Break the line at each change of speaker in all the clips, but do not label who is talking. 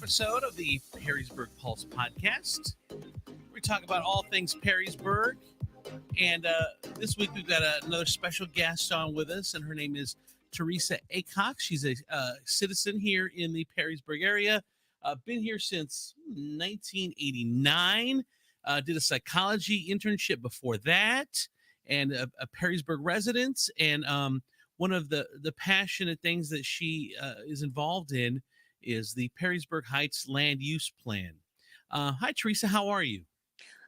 episode of the Perrysburg Pulse podcast. We talk about all things Perrysburg. And this week we've got another special guest on with us, and her name is Theresa Acocks. She's a citizen here in the Perrysburg area. Been here since 1989. Did a psychology internship before that, and a Perrysburg resident. And one of the passionate things that she is involved in is the Perrysburg Heights Land Use Plan. Hi, Theresa. How are you?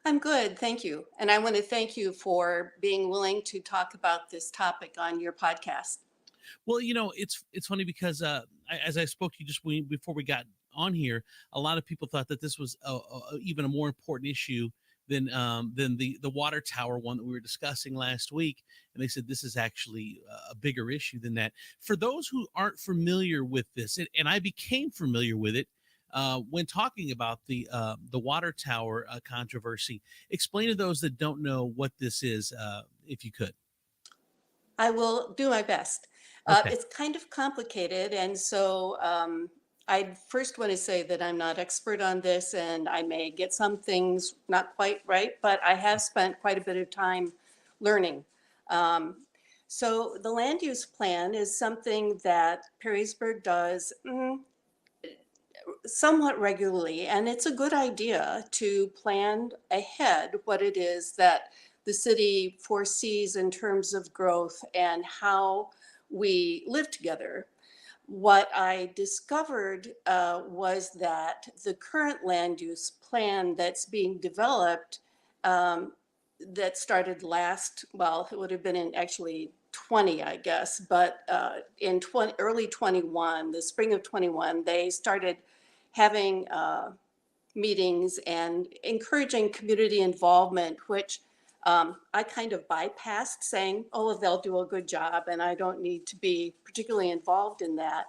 I'm good, thank you. And I want to thank you for being willing to talk about this topic on your podcast.
Well, it's funny because as I spoke to you just before we got on here, a lot of people thought that this was even a more important issue than the water tower one that we were discussing last week. And they said this is actually a bigger issue than that. For those who aren't familiar with this, and I became familiar with it when talking about the water tower controversy. Explain to those that don't know what this is, if you could.
I will do my best.
Okay.
It's kind of complicated, and so I first want to say that I'm not expert on this, and I may get some things not quite right, but I have spent quite a bit of time learning. So the land use plan is something that Perrysburg does somewhat regularly, and it's a good idea to plan ahead what it is that the city foresees in terms of growth and how we live together. What I discovered was that the current land use plan that's being developed, that started it would have been in actually 20, I guess, but in early 21, the spring of 21, they started having meetings and encouraging community involvement, which I kind of bypassed, saying, oh, they'll do a good job and I don't need to be particularly involved in that.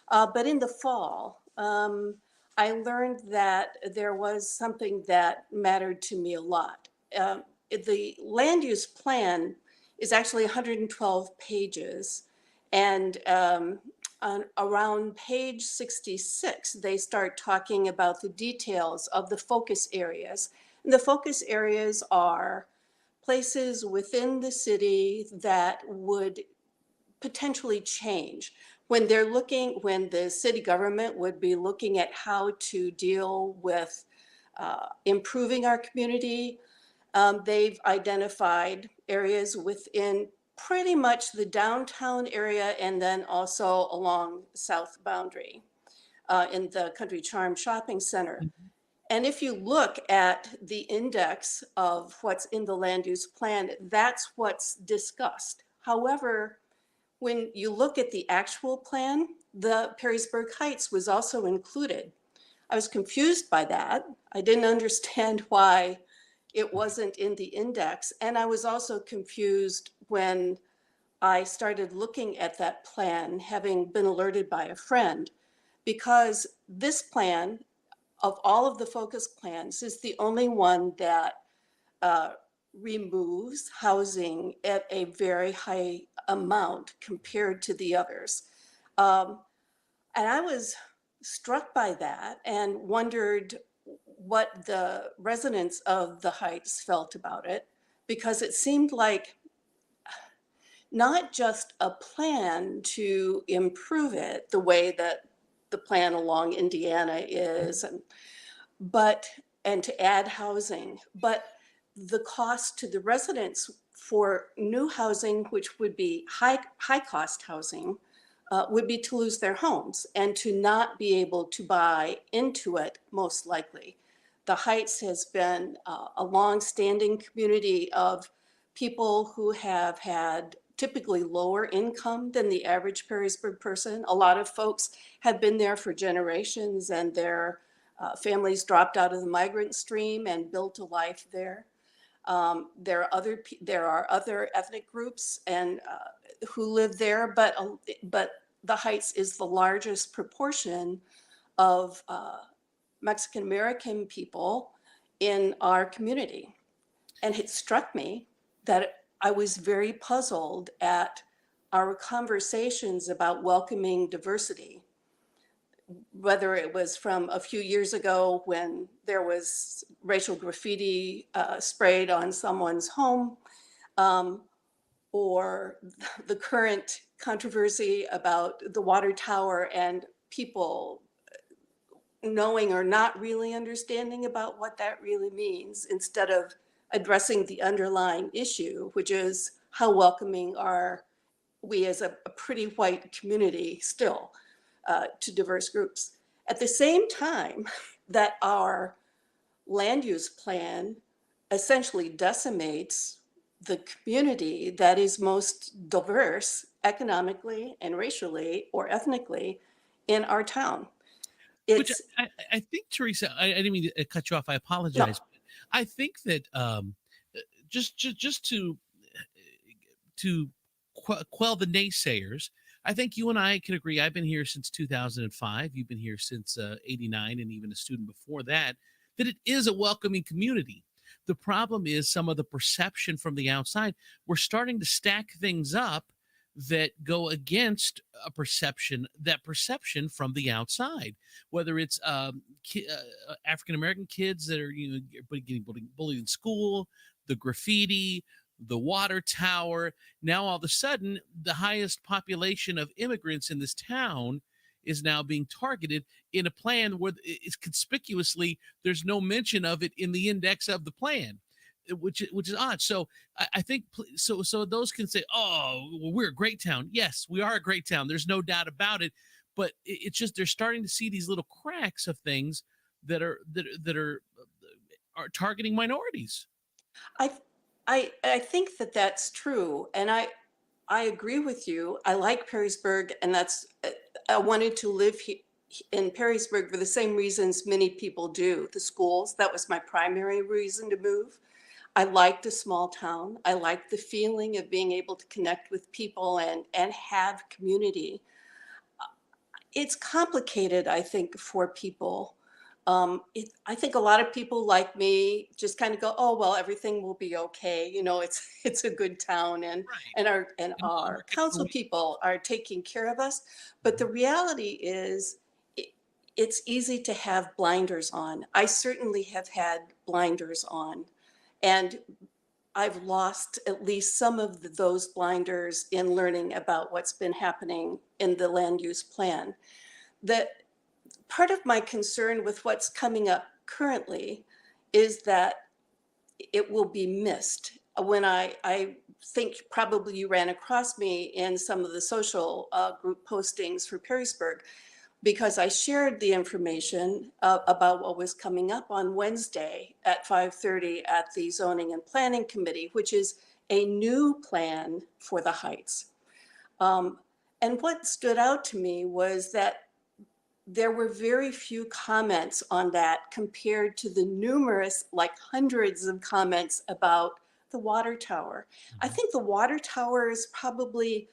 But in the fall, I learned that there was something that mattered to me a lot. The land use plan is actually 112 pages, and around page 66, they start talking about the details of the focus areas. And the focus areas are places within the city that would potentially change. When the city government would be looking at how to deal with improving our community, they've identified areas within pretty much the downtown area and then also along the south boundary in the Country Charm Shopping Center. And if you look at the index of what's in the land use plan, that's what's discussed. However, when you look at the actual plan, the Perrysburg Heights was also included. I was confused by that. I didn't understand why it wasn't in the index. And I was also confused when I started looking at that plan, having been alerted by a friend, because this plan, of all of the focus plans, is the only one that removes housing at a very high amount compared to the others. And I was struck by that and wondered what the residents of the Heights felt about it, because it seemed like not just a plan to improve it the way that the plan along Indiana is, and to add housing, but the cost to the residents for new housing, which would be high cost housing, would be to lose their homes and to not be able to buy into it, most likely. The Heights has been a long-standing community of people who have had typically lower income than the average Perrysburg person. A lot of folks have been there for generations, and their families dropped out of the migrant stream and built a life there. There are other ethnic groups and who live there, but the Heights is the largest proportion of Mexican American people in our community. And it struck me that I was very puzzled at our conversations about welcoming diversity. whether it was from a few years ago when there was racial graffiti sprayed on someone's home, um, or the current controversy about the water tower and people knowing or not really understanding about what that really means, instead of addressing the underlying issue, which is how welcoming are we as a pretty white community still to diverse groups. At the same time that our land use plan essentially decimates the community that is most diverse economically and racially or ethnically in our town.
Which
It's
I think, Teresa, I didn't mean to cut you off. I
no,
apologize. I think that just to quell the naysayers, I think you and I can agree. I've been here since 2005. You've been here since '89, and even a student before that. That it is a welcoming community. The problem is some of the perception from the outside. We're starting to stack things up that go against a perception, that perception from the outside, whether it's African American kids that are getting bullied in school, the graffiti, the water tower. Now all of a sudden, the highest population of immigrants in this town is now being targeted in a plan where it's conspicuously there's no mention of it in the index of the plan, which is odd. So I think so those can say, oh, well, we're a great town. Yes, we are a great town. There's no doubt about it. But it's just they're starting to see these little cracks of things that are targeting minorities.
I I think that that's true, and I agree with you. I like Perrysburg, and that's I wanted to live in Perrysburg for the same reasons many people do. The schools, that was my primary reason to move. I liked a small town. I liked the feeling of being able to connect with people and have community. It's complicated, I think, for people. I think a lot of people like me just kind of go, "Oh well, everything will be okay." You know, it's it's a good town,
Right.
and
And
our
we're
council
getting
people are taking care of us. But
away.
the reality is, it's easy to have blinders on. I certainly have had blinders on, and I've lost at least some of those blinders in learning about what's been happening in the land use plan. That part of my concern with what's coming up currently is that it will be missed. When I think probably you ran across me in some of the social group postings for Perrysburg, because I shared the information about what was coming up on Wednesday at 5:30 at the Zoning and Planning Committee, which is a new plan for the Heights. Um, and what stood out to me was that there were very few comments on that compared to the numerous, like hundreds of comments about the water tower. I
Mhm.
think the water tower is probably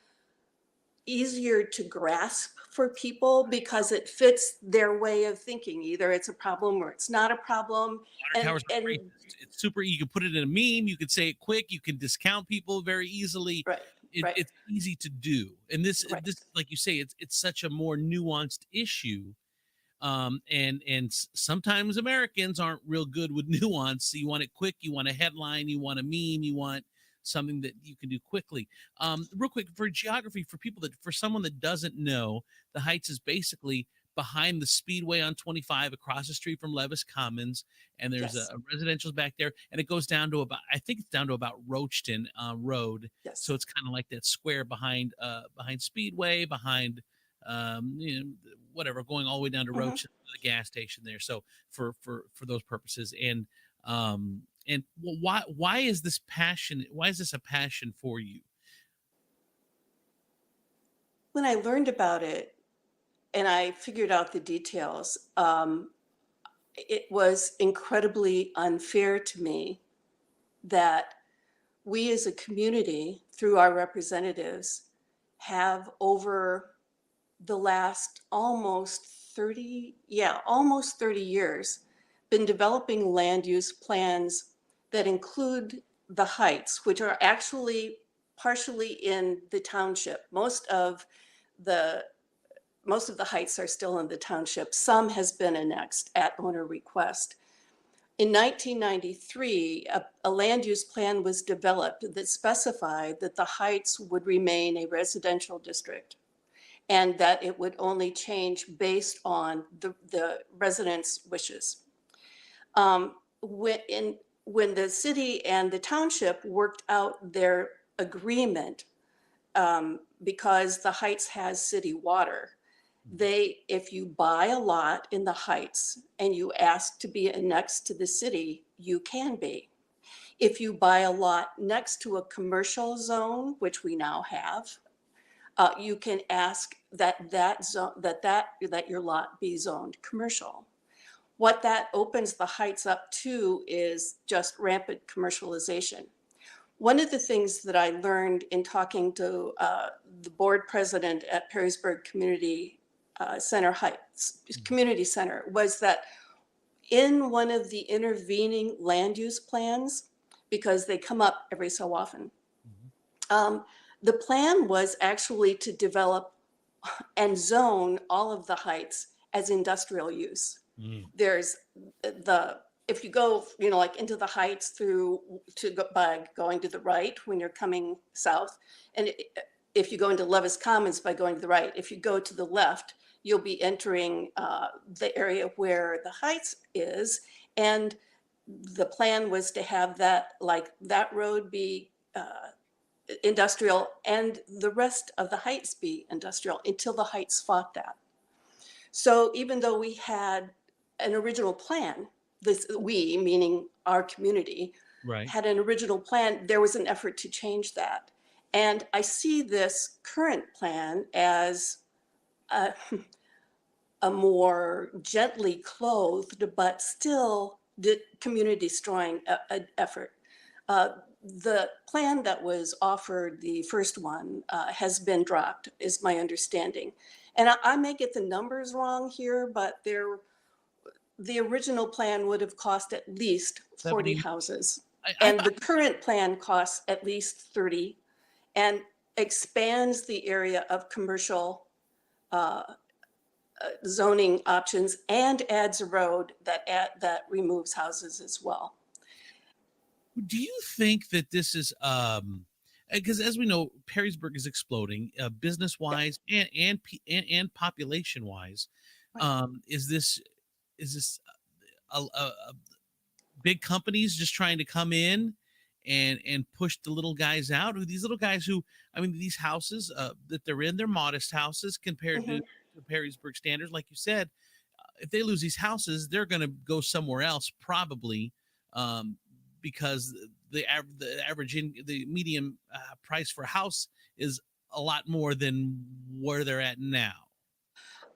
easier to grasp for people because it fits their way of thinking. Either it's a problem or it's not a problem.
Water
And
towers are great.
and
It's super. You can put it in a meme. You can say it quick. You can discount people very easily.
right, right,
It's easy to do. And
right.
this, like you say, it's such a more nuanced issue. And sometimes Americans aren't real good with nuance. So you want it quick. You want a headline. You want a meme. You want something that you can do quickly. Real quick for geography, for someone that doesn't know, the Heights is basically behind the Speedway on 25 across the street from Levis Commons, and there's
Yes,
a residential back there, and it goes down to about, I think it's down to about Roachton Road. So
yes.
it's kind of like that square behind Speedway, behind whatever, going all the way down to
Mhm.
Roach, the gas station there. So for those purposes, and why is this passion? Why is this a passion for you?
When I learned about it and I figured out the details, it was incredibly unfair to me that we as a community, through our representatives, have over the last almost 30 years, been developing land use plans that include the Heights, which are actually partially in the township. The most of the heights are still in the township. Some has been annexed at owner request. In 1993, a land use plan was developed that specified that the heights would remain a residential district and that it would only change based on the residents' wishes. When the city and the township worked out their agreement, because the Heights has city water, if you buy a lot in the Heights and you ask to be annexed to the city, you can be. If you buy a lot next to a commercial zone, which we now have, you can ask that your lot be zoned commercial. What that opens the Heights up to is just rampant commercialization. One of the things that I learned in talking to the board president at Perrysburg Community Center was that in one of the intervening land use plans, because they come up every so often, the plan was actually to develop and zone all of the Heights as industrial use. There's if you go, like into the Heights by going to the right when you're coming south, and if you go into Levis Commons by going to the right, if you go to the left, you'll be entering the area where the Heights is. And the plan was to have that road be industrial and the rest of the Heights be industrial until the Heights fought that. So even though we had an original plan, we, meaning our community, had an original plan, there was an effort to change that. And I see this current plan as a more gently clothed, but still community destroying effort. The plan that was offered, the first one, has been dropped, is my understanding. And I may get the numbers wrong here, but the original plan would have cost at least 40 houses. And the current plan costs at least 30 and expands the area of commercial zoning options and adds a road that removes houses as well.
Do you think that this is because as we know, Perrysburg is exploding business wise and population wise. Is this a big companies just trying to come in and push the little guys out? Who these little guys who, I mean, these houses that they're in, they're modest houses compared to Perrysburg standards. Like you said, if they lose these houses, they're going to go somewhere else probably, because the median price for a house is a lot more than where they're at now.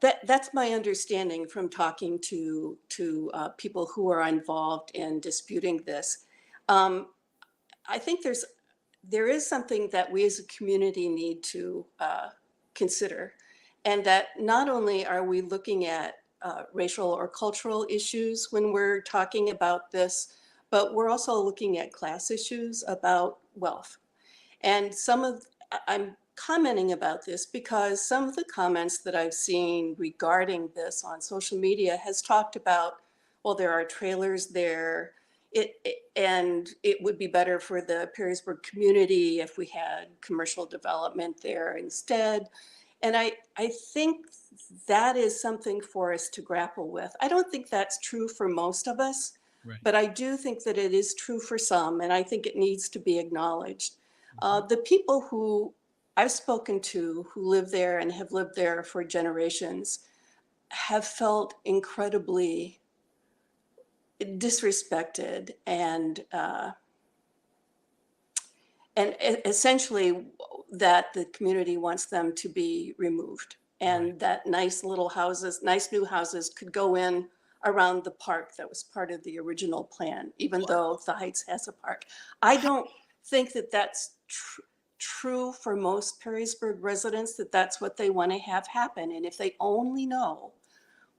That's my understanding from talking to people who are involved in disputing this. I think there is something that we as a community need to consider, and that not only are we looking at racial or cultural issues when we're talking about this, but we're also looking at class issues about wealth. And I'm commenting about this because some of the comments that I've seen regarding this on social media has talked about, well, there are trailers there, and it would be better for the Perrysburg community if we had commercial development there instead. And I think that is something for us to grapple with. I don't think that's true for most of us, but I do think that it is true for some, and I think it needs to be acknowledged. The people who I've spoken to who live there and have lived there for generations have felt incredibly disrespected and essentially that the community wants them to be removed, and that nice little houses, nice new houses could go in around the park that was part of the original plan, even though the Heights has a park. I don't think that that's true for most Perrysburg residents, that that's what they want to have happen. And if they only know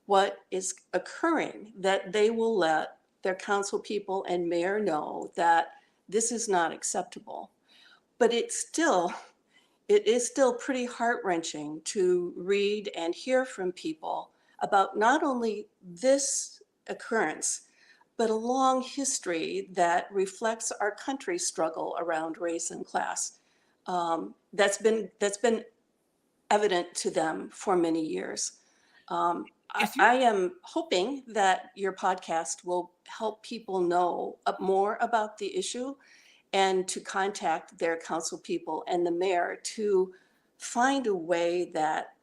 what is occurring, that they will let their council people and mayor know that this is not acceptable. But it still it is still pretty heart-wrenching to read and hear from people about not only this occurrence, but a long history that reflects our country's struggle around race and class. That's been evident to them for many years.
If you
I am hoping that your podcast will help people know more about the issue and to contact their council people and the mayor to find a way that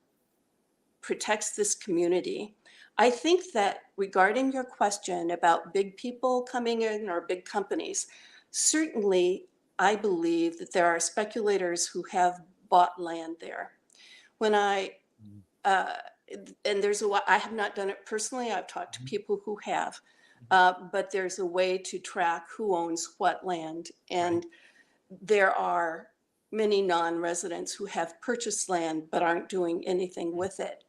protects this community. I think that regarding your question about big people coming in or big companies, certainly I believe that there are speculators who have bought land there. When uh, and I have not done it personally, I've talked to people who have, but there's a way to track who owns what land.
right.
And there are many non-residents who have purchased land but aren't doing anything with it.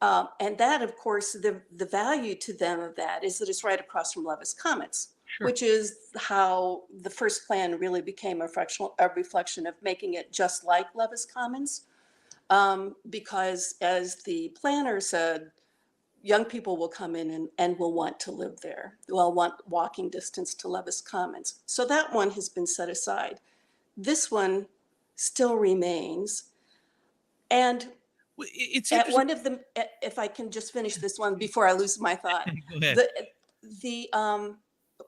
And that, of course, the value to them of that is that it's right across from Levis Commons,
Sure.
which is how the first plan really became a reflection of making it just like Levis Commons. Because as the planner said, young people will come in and will want to live there. Will want walking distance to Levis Commons. So that one has been set aside. This one still remains. And
It's
at
interesting.
one of the, if I can just finish this one before I lose my thought,
Go ahead.
the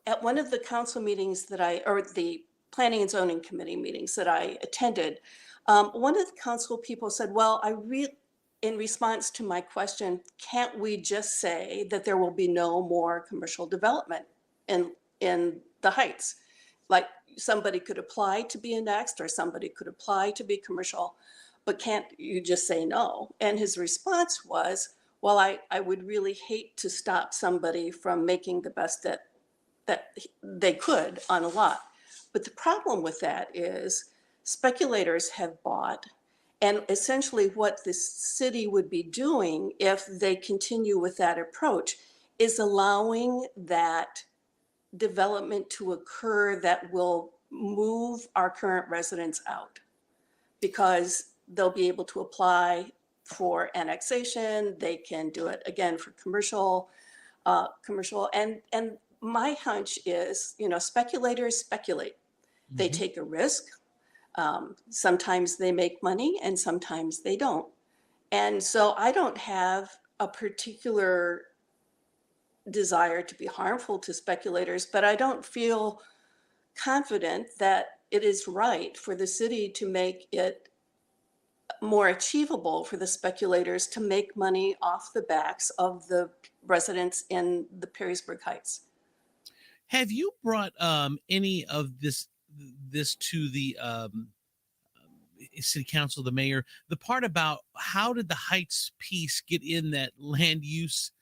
at one of the council meetings or the planning and zoning committee meetings that I attended, one of the council people said, well, in response to my question, can't we just say that there will be no more commercial development in the Heights? Like somebody could apply to be annexed or somebody could apply to be commercial, but can't you just say no? And his response was, well, I would really hate to stop somebody from making the best that they could on a lot. But the problem with that is speculators have bought, and essentially what the city would be doing if they continue with that approach is allowing that development to occur that will move our current residents out because they'll be able to apply for annexation. They can do it again for commercial. And my hunch is, speculators speculate. They
Mhm.
take a risk. Sometimes they make money and sometimes they don't. And so I don't have a particular desire to be harmful to speculators, but I don't feel confident that it is right for the city to make it more achievable for the speculators to make money off the backs of the residents in the Perrysburg Heights.
Have you brought any of this to the city council, the mayor? The part about how did the Heights piece get in that land use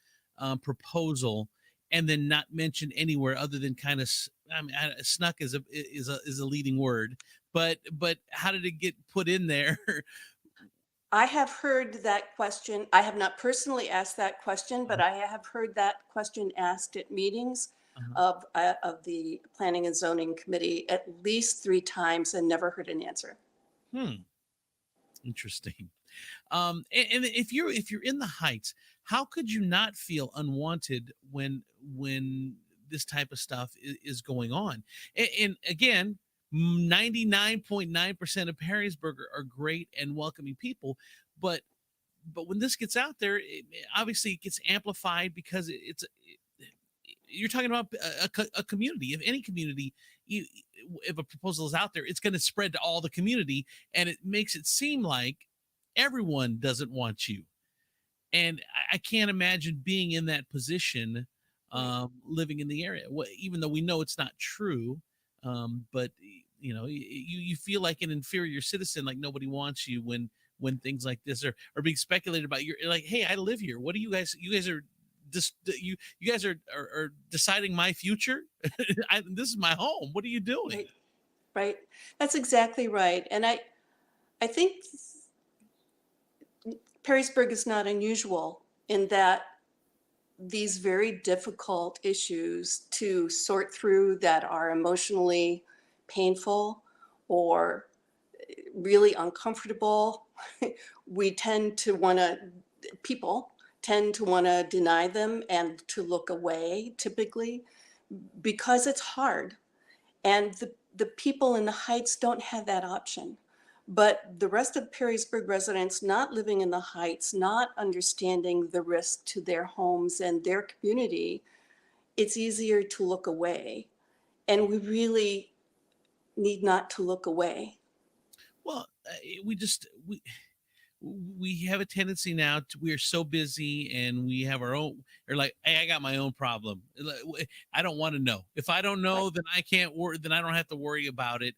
proposal, and then not mentioned anywhere other than kind of, I mean, snuck is a leading word, but how did it get put in there?
I have heard that question. I have not personally asked that question, but I have heard that question asked at meetings
Uh-huh.
of the Planning and Zoning Committee at least 3 times and never heard an answer.
Hmm. Interesting. And if you're in the Heights, how could you not feel unwanted when this type of stuff is going on? And again, 99.9% of Perrysburg are great and welcoming people, but when this gets out there, obviously it gets amplified because you're talking about a community. If any community, if a proposal is out there, it's going to spread to all the community, and it makes it seem like everyone doesn't want you. And I can't imagine being in that position,
Right.
living in the area. Even though we know it's not true, but you feel like an inferior citizen, like nobody wants you when things like this are being speculated about. You're like, hey, I live here. What do you guys? You guys are just you guys are deciding my future. This is my home. What are you doing?
Right. Right. That's exactly right. And I think Perrysburg is not unusual in that these very difficult issues to sort through that are emotionally painful or really uncomfortable. We tend to want to, people tend to want to deny them and to look away typically because it's hard. And the people in the Heights don't have that option. But the rest of Perrysburg residents not living in the Heights, not understanding the risk to their homes and their community, it's easier to look away. And we really need not to look away.
Well, we just we have a tendency now to, we are so busy and we have our own, or like, hey, I got my own problem. I don't want to know. If I don't know,
Right.
then I can't worry, then I don't have to worry about it.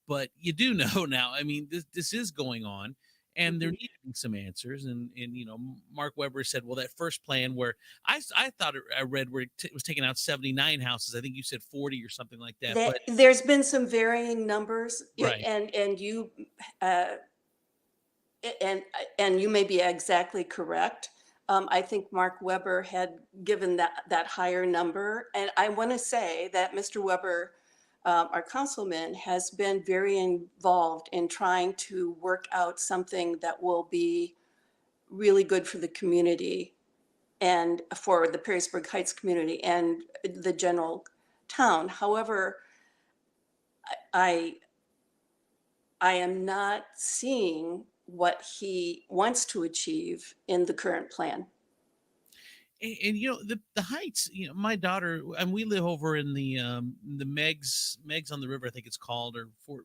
But you do know now. I mean, this is going on, and there
Mhm.
need to be some answers. And Mark Weber said, well, that first plan where I thought I read where it was taking out 79 houses. I think you said 40 or something like that. But
There's been some varying numbers,
right,
and you uh, and and you may be exactly correct. I think Mark Weber had given that higher number, and I want to say that Mr. Weber, our councilman, has been very involved in trying to work out something that will be really good for the community and for the Perrysburg Heights community and the general town. However, I I am not seeing what he wants to achieve in the current plan.
and the Heights. My daughter, and we live over in the Megs on the River, I think it's called, or Fort,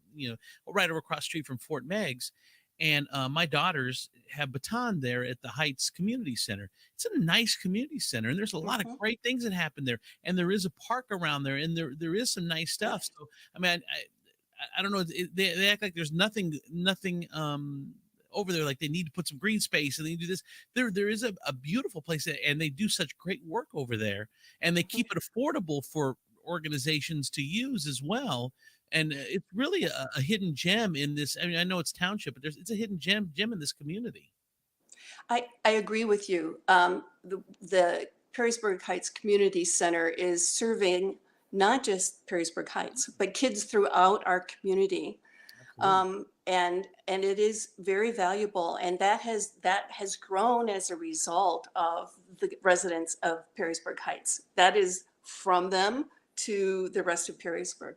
right over across the street from Fort Meigs. And my daughters have baton there at the Heights Community Center. It's a nice community center, and there's a lot of
Mhm.
great things that happen there. And there is a park around there, and there is some nice stuff.
Yes.
So I mean, I don't know. They act like there's nothing over there. Like they need to put some green space and they do this. There is a beautiful place, and they do such great work over there, and they
Mhm.
keep it affordable for organizations to use as well. And it's really a hidden gem in this. I mean, I know it's township, but it's a hidden gem in this community.
I agree with you. The Perrysburg Heights Community Center is serving not just Perrysburg Heights, but kids throughout our community.
Absolutely.
And it is very valuable, and that has grown as a result of the residents of Perrysburg Heights. That is from them to the rest of Perrysburg.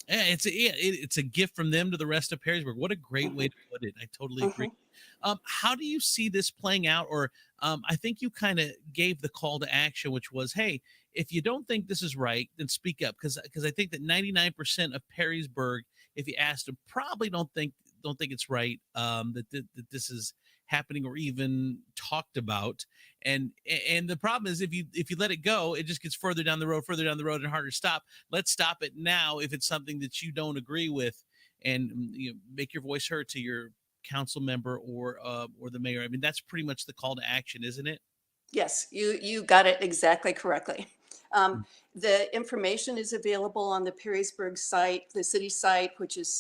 Yeah, it's a gift from them to the rest of Perrysburg. What a great way
Mhm,
to put it. I totally agree.
mhm.
How do you see this playing out? Or I think you kind of gave the call to action, which was, hey, if you don't think this is right, then speak up. Because I think that 99% of Perrysburg, if you asked them, probably don't think it's right, that this is happening or even talked about. And the problem is, if you let it go, it just gets further down the road, and harder to stop. Let's stop it now if it's something that you don't agree with, and make your voice heard to your council member or the mayor. I mean, that's pretty much the call to action, isn't it?
Yes, you got it exactly correctly. Um, the information is available on the Perrysburg site, the city site, which is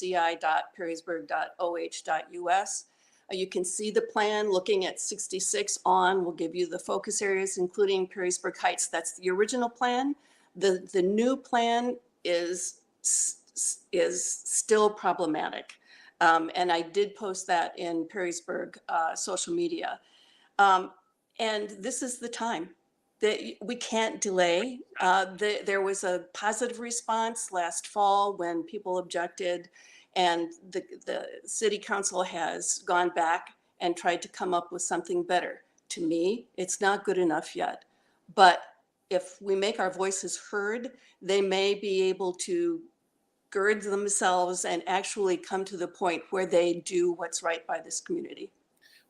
ci.perrysburg.oh.us. You can see the plan. Looking at 66 on will give you the focus areas, including Perrysburg Heights. That's the original plan. The new plan is still problematic. And I did post that in Perrysburg social media. Um, and this is the time that we can't delay. There was a positive response last fall when people objected, and the city council has gone back and tried to come up with something better. To me, it's not good enough yet. But if we make our voices heard, they may be able to gird themselves and actually come to the point where they do what's right by this community.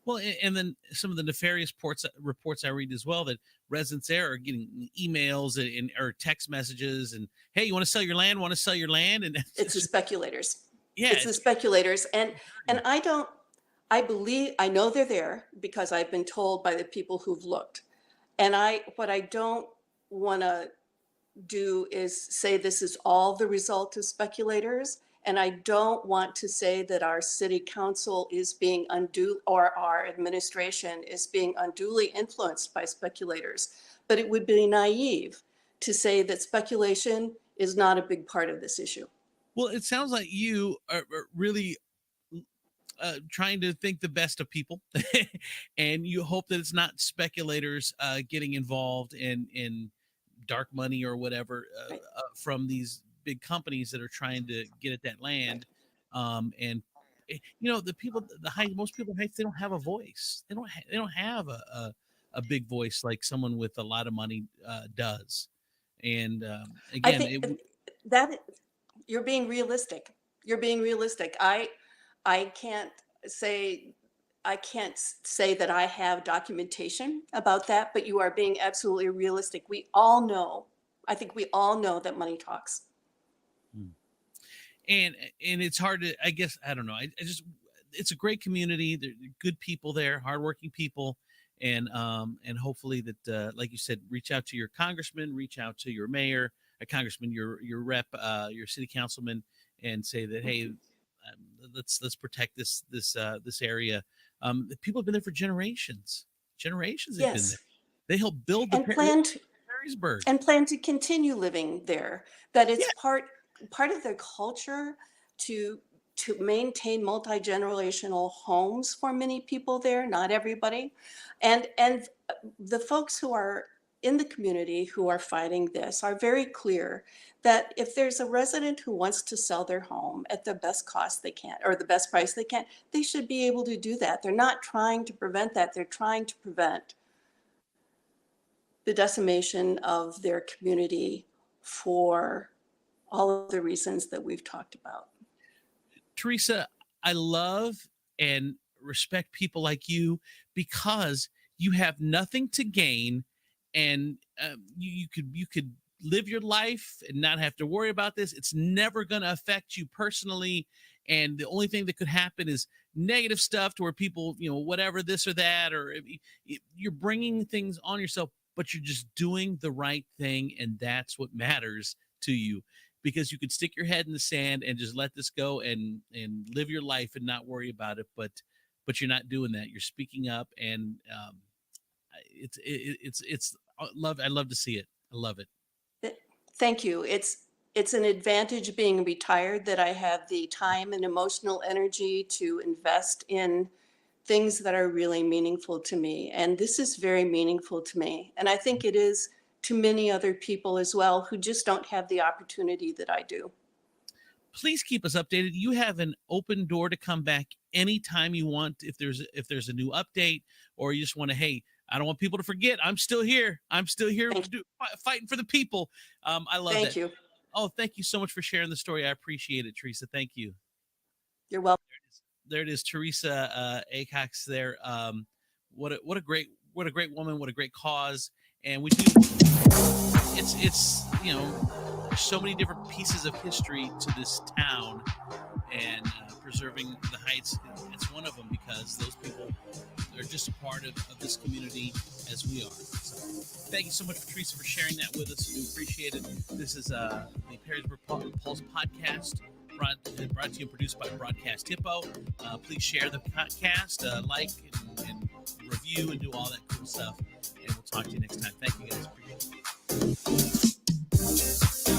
Well, and then some of the nefarious reports I read as well, that residents there are getting emails and or text messages, and hey, you want to sell your land? Want to sell your land? And
It's the speculators.
yeah,
It's the speculators. And I don't, I believe, I know they're there because I've been told by the people who've looked. And what I don't want to do is say this is all the result of speculators. And I don't want to say that our city council is being undue, or our administration is being unduly influenced by speculators. But it would be naive to say that speculation is not a big part of this issue.
well, it sounds like you are really trying to think the best of people, and you hope that it's not speculators getting involved in dark money or whatever
Right.
from these big companies that are trying to get at that
Right.
land. And the people, most people in Heights, they don't have a voice. They don't have a big voice like someone with a lot of money does. And
I
again,
think that you're being realistic. You're being realistic. I can't say say that I have documentation about that, but you are being absolutely realistic. We all know, I think we all know that money talks.
and it's hard to, I guess, I don't know. I just, it's a great community. They're good people there, hardworking people, and hopefully that, like you said, reach out to your congressman, reach out to your mayor, a congressman, your rep, your city councilman, and say that, hey, let's protect this area. The people have been there for generations. Generations they've been there.
Yes,
They helped build the
and plan to,
Perrysburg.
and plan to continue living there. That
Yeah,
it's part of their culture to maintain multi-generational homes for many people there, not everybody. And the folks who are in the community who are fighting this are very clear that if there's a resident who wants to sell their home at the best cost they can, or the best price they can, they should be able to do that. They're not trying to prevent that. They're trying to prevent the decimation of their community for all of the reasons that we've talked about.
Theresa, I love and respect people like you because you have nothing to gain, and you could live your life and not have to worry about this. It's never going to affect you personally, and the only thing that could happen is negative stuff to where people, whatever this or that, or you're bringing things on yourself, but you're just doing the right thing, and that's what matters to you, because you could stick your head in the sand and just let this go and live your life and not worry about it, but you're not doing that. You're speaking up, and it's love. I love to see it. I love it.
Thank you. It's an advantage being retired that I have the time and emotional energy to invest in things that are really meaningful to me. And this is very meaningful to me. And I think it is to many other people as well who just don't have the opportunity that I do.
Please keep us updated. You have an open door to come back anytime you want. If there's a new update, or you just want to, hey, I don't want people to forget, I'm still here. I'm still here fighting for the people. I love that.
Thank you.
Oh, thank you so much for sharing the story. I appreciate it, Theresa. Thank you.
You're welcome.
There it is, Theresa Acocks there. What a great woman, what a great cause. And we do, it's there's so many different pieces of history to this town, and preserving the Heights, it's one of them, because those people are just a part of this community as we are. So thank you so much, Theresa, for sharing that with us. We appreciate it. This is the Perrysburg Pulse podcast, brought to you and produced by Broadcast Hippo. Please share the podcast, like and review, and do all that cool stuff. And we'll talk to you next time. Thank you, guys. Appreciate it.